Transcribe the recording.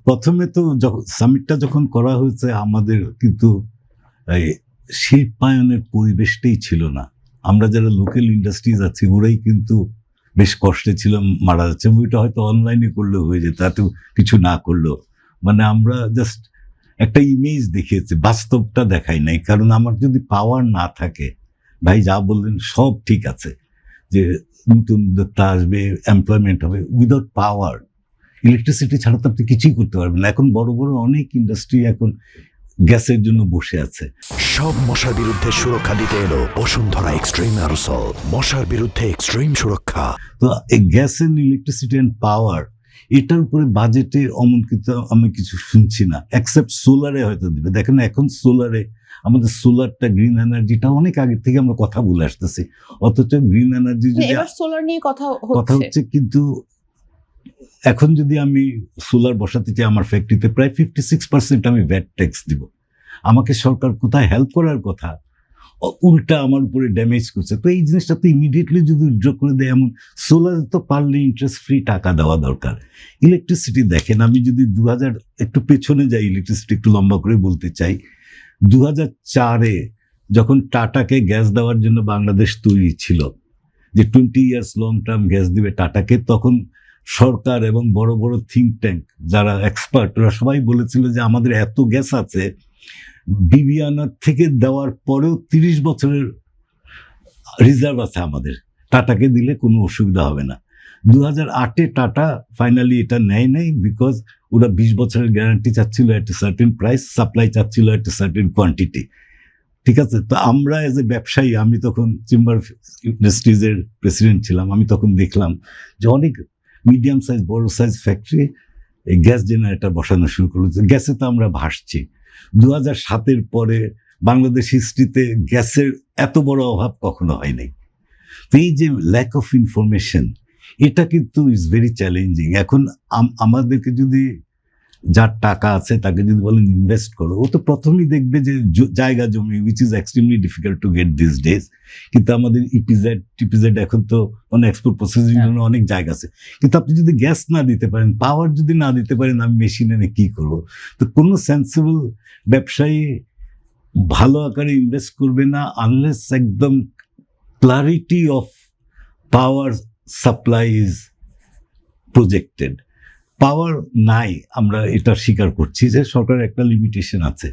প্রথমে তো সামিটটা যখন করা হয়েছে আমাদের কিন্তু এই শিল্পায়নের পরিবেশটাই ছিল না। আমরা যারা লোকাল ইন্ডাস্ট্রিজ আছি ওরাই কিন্তু বেশ কষ্টে ছিলাম, মারা যাচ্ছে। বইটা হয়তো অনলাইনে করলেও হয়ে যেত, এত কিছু না করলেও। মানে আমরা জাস্ট একটা ইমেজ দেখিয়েছি, বাস্তবটা দেখাই নাই। কারণ আমার যদি পাওয়ার না থাকে, ভাই যা বললেন সব ঠিক আছে যে নতুন উদ্যোক্তা আসবে, এমপ্লয়মেন্ট হবে, উইদাউট পাওয়ার, ইলেকট্রিসিটি ছাড়া তো আপনি কিছুই করতে পারবেন না। এখন বড় বড় অনেক ইন্ডাস্ট্রি এখন গ্যাসের জন্য বসে আছে। সব মশার বিরুদ্ধে সুরক্ষা দিতে এলো বসুন্ধরা এক্সট্রিম অ্যারোসল, মশার বিরুদ্ধে এক্সট্রিম সুরক্ষা। তো এই gas and electricity and power, এটার উপরে বাজেটে অমন কিছু আমি কিছু শুনছি না, এক্সেপ্ট সোলারে হয়তো দিবে। দেখেন এখন সোলারে, আমাদের সোলারটা, গ্রিন এনার্জিটা অনেক আগে থেকে আমরা কথা বলে আসতেছি, অথচ গ্রিন এনার্জি যদি এবার সোলার নিয়ে কথা হচ্ছে, কিন্তু এখন যদি আমি সোলার বসাতে চাই আমার ফ্যাক্টরিতে প্রায় 56% আমি ভ্যাট ট্যাক্স দিব। আমাকে সরকার কোথায় হেল্প করার কথা, উল্টা আমার উপরে ড্যামেজ করছে। তো এই জিনিসটা তো ইমিডিয়েটলি যদি উইথড্র করে দেয়, এমন সোলার তো পারলে ইন্টারেস্ট ফ্রি টাকা দেওয়া দরকার। ইলেকট্রিসিটি দেখেন, আমি যদি 2000 একটু পেছনে যাই, ইলেকট্রিসিটি একটু লম্বা করে বলতে চাই, 2004-এ যখন টাটাকে গ্যাস দেওয়ার জন্য বাংলাদেশ তৈরি ছিল, যে 20 ইয়ার্স লং টার্ম গ্যাস দিবে টাটাকে, তখন সরকার এবং বড় বড় থিঙ্ক ট্যাঙ্ক যারা এক্সপার্ট, ওরা সবাই বলেছিল যে আমাদের এত গ্যাস আছে, বিবিয়ানার থেকে দেওয়ার পরেও 30 বছরের রিজার্ভ আছে আমাদের, টাটাকে দিলে কোনো অসুবিধা হবে না। 2008-এ টাটা ফাইনালি এটা নেয় নাই, বিকজ ওরা 20 বছরের গ্যারান্টি চাচ্ছিল এট এ সার্টেন প্রাইস, সাপ্লাই চাচ্ছিল এট এ সার্টেন কোয়ান্টিটি। ঠিক আছে, তো আমরা এজ এ ব্যবসায়ী, আমি তখন চেম্বার ইন্ডাস্ট্রিজের প্রেসিডেন্ট ছিলাম, আমি তখন দেখলাম যে অনেক মিডিয়াম সাইজ, বড় সাইজ ফ্যাক্টরি এই গ্যাস জেনারেটর বসানো শুরু করলো। গ্যাসে তো আমরা ভাসছি। 2007-এর পরে বাংলাদেশ হিস্ট্রিতে গ্যাসের এত বড় অভাব কখনো হয় নাই। তো এই যে ল্যাক অফ ইনফরমেশন, এটা কিন্তু ইজ ভেরি চ্যালেঞ্জিং। এখন আমাদেরকে যদি, যার টাকা আছে তাকে যদি বলেন ইনভেস্ট করো, ও তো প্রথমেই দেখবে যে জায়গা জমি, which is extremely difficult to get this days. কিন্তু আমাদের ইপিজেড টিপিজেড এখন তো মানে এক্সপোর্ট প্রসেসিং জন্য অনেক জায়গা আছে। কিন্তু আপনি যদি গ্যাস না দিতে পারেন, পাওয়ার যদি না দিতে পারেন, আমি মেশিন এনে কি করবো? তো কোনো সেন্সিবল ব্যবসায়ী ভালো আকারে ইনভেস্ট করবে না আনলেস একদম clarity of power supply is projected. Power নাই, আমরা এটা স্বীকার করছি যে সরকারের একটা লিমিটেশন আছে।